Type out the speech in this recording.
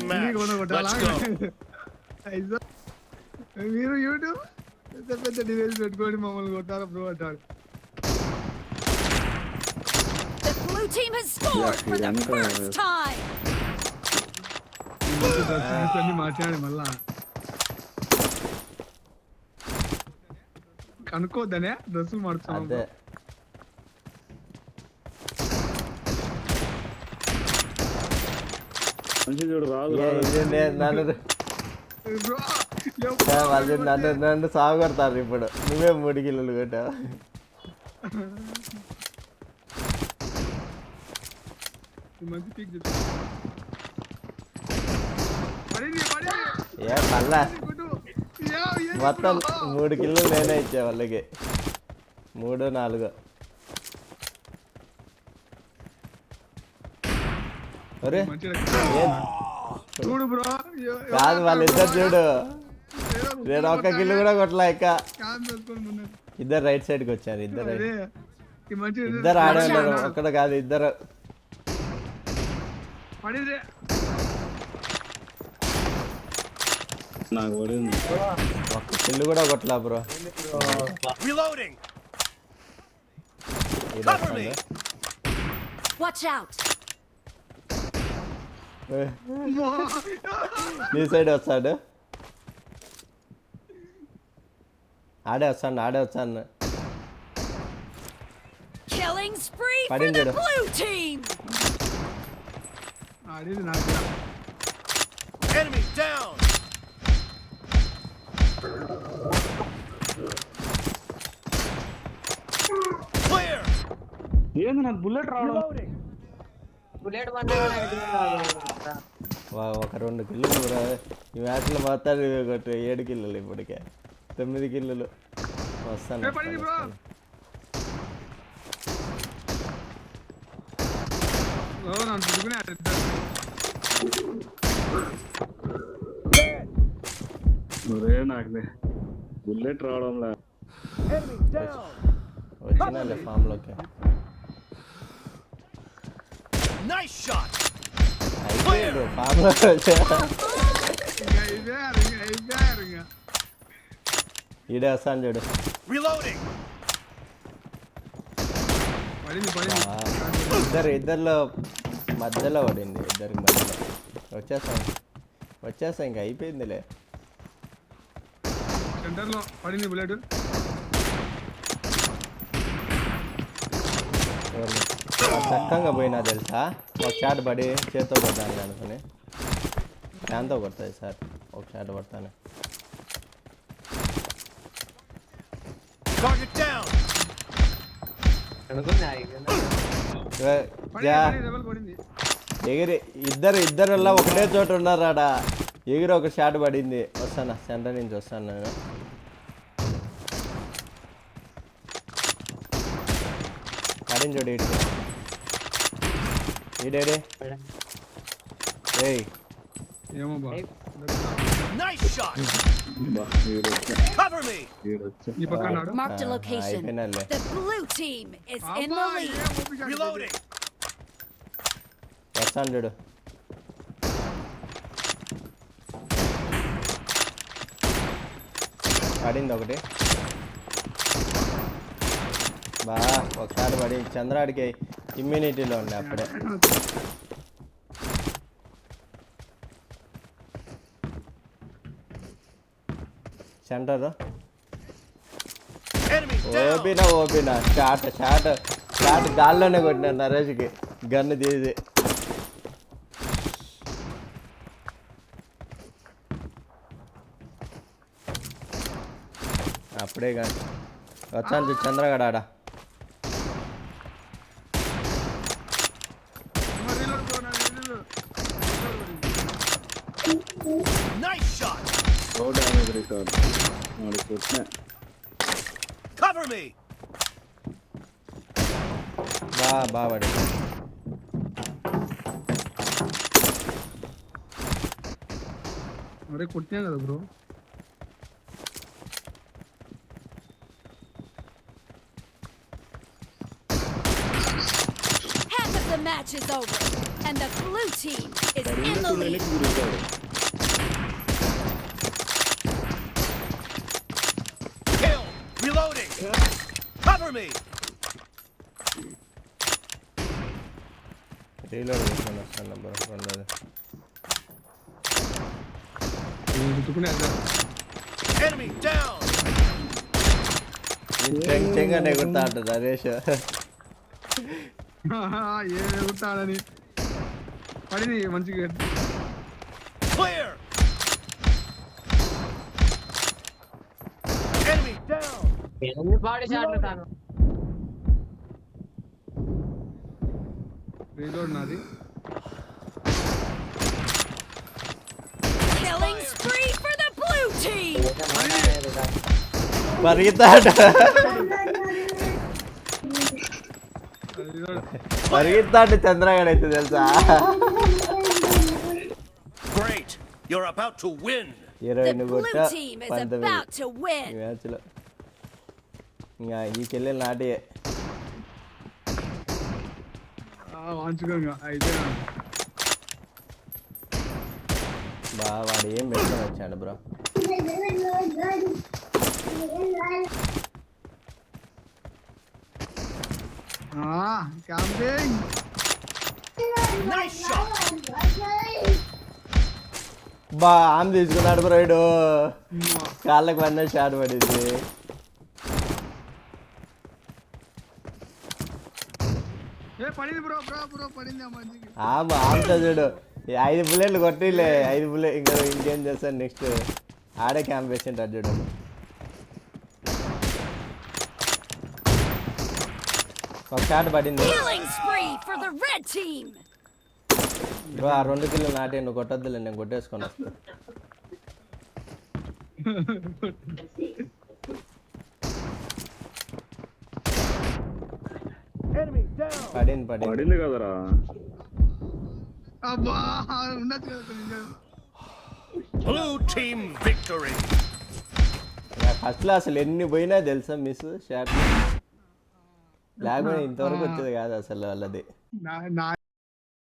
team match. Let's go. మీరు YouTube పెద్ద పెద్ద డివైస్ పెట్టుకొని మమ్మల్ని కొట్టారా బ్రో అంటారు. The blue team has scored for the first time. అన్ని మాట్లాడి మళ్ళా కనుక్కోద్దనే డ్రెస్సులు మార్చాం. నన్ను సాగు కొడతారు ఇప్పుడు. నువ్వే 3 కిలోలు కొట్టావు. ఏ మళ్ళా మొత్తం 3 కిలోలు నేనే ఇచ్చా వాళ్ళకి. 3, 4 అరే చూడు బ్రో కాదు వాళ్ళిద్దరు చూడు. నేను 1 కిలో కూడా కొట్టలే. ఇద్దరు రైట్ సైడ్కి వచ్చారు. ఇద్దరు ఆడే ఉన్నారు. ఒక్కడు కాదు, ఇద్దరు. ఒక్క కిల్లు కూడా కొట్టలా బ్రో. Watch out. నీ సైడ్ వస్తాడు. ఆడే వస్తాను. Killing spree for the blue team. Enemy down. Clear. ఏంది నాకు బుల్లెట్ రావడం. బుల్లెట్ ఒక 2 కిలోలు బ్రో. ఈ మ్యాచ్లో మొత్తం 7 కిలోలు ఇప్పటికే. 9 కిలోలు వస్తాను. నాకు బుల్లెట్ రావడంలా వచ్చినా ఫామ్ లోకి. Nice shot. అయిపోయాడు ఫామ్ లో. ఈడే వస్తాను చూడు. Reloading. ఇద్దరిలో మధ్యలో పడింది. ఇద్దరికి మధ్యలో వచ్చేస్తా ఇంకా అయిపోయిందిలే. సెంటర్లో పడింది బుల్లెట్. చక్కగా పోయినా తెలుసా. ఒక షాట్ పడి చేతితో కొడతాను అనుకుని ఫ్యాన్తో కొడుతుంది సార్. ఒక షాట్ పడతాను. ఎగిరి ఇద్దరులా ఒకటే చోట ఉన్నారాడా. ఎగిరి ఒక షాట్ పడింది. వస్తాను సెంటర్ నుంచి వస్తాను నేను. పడింది చూడు ఇటు. ఈడేడే ఏయ్ ఏమో బా. Nice shot. Cover me. ఈ పక్కన Marked a location. The blue team is in the lead. Reloading. వస్తాను చూడు. పడింది ఒకటి. బా ఒకసారి పడి చంద్రాడికి ఇమ్యూనిటీలో ఉండే అప్పుడే. సెంటర్ ఓపినా షాట్ గాల్లోనే కొట్టినారు నరేష్కి గన్ను తీసి. అప్పుడే కానీ వచ్చాను చంద్రగడ ఆడ. Cover me. బాబడి అరే కొట్టినా కదా bro. Half of the match is over. And the blue team is in the lead. Kill! Reloading! Cover me! Reload చేసుకొని వస్తాను బ్రో రెండోది. Enemy down! చెంగ్ అంటే ఎగురుతా అంటారు నరేష్. ఏ ఎగురుతాడని పడింది మంచిగా. Clear! Enemy down! Body shot తాను రీలోడ్ నాది. Killing spree for the blue team. పరిగెత్తాడు రీలోడ్. పరిగెత్తాడు చంద్రగాడు అయితే తెలుసా. Great! You're about to win! 20 The blue కొట్టా team is 19 about to ఈ win. మ్యాచ్లో. ఇంకా ఈ చెల్లెలు నాటి వాంచుకోంగా అయితే బాగా వాడు ఏం పెట్టుకొని వచ్చాడు బ్రో. క్యాంపింగ్. Nice shot! బా ఆమె తీసుకున్నాడు బ్రో. ఇడు కాళ్ళకి పడిన షాట్ పడింది. పడింది బ్రో బ్రో బ్రో పడింది మంచిగా. ఆమెతో చూడు 5 బుల్లెట్లు కొట్టిలే. 5 బుల్లెట్ ఇంకా ఇంకేం చేస్తాను నెక్స్ట్ ఆడే క్యాంప్ వేసింటాడు చూడు. ఒక షాట్ పడింది. Killing spree for the red team. Bro ఆ 2 కిల్లు నాటే నువ్వు కొట్టొద్దులే, నేను కొట్టేసుకొని వస్తా. Enemy down! పడింది కదరా. అబ్బా ఉండొచ్చు కదా కొంచెం. Blue team victory! ఫస్ట్లో అసలు ఎన్ని పోయినా తెలుసా మిస్ షాట్. లేకపోతే ఇంతవరకు వచ్చేది కాదు అసలు వాళ్ళది. నా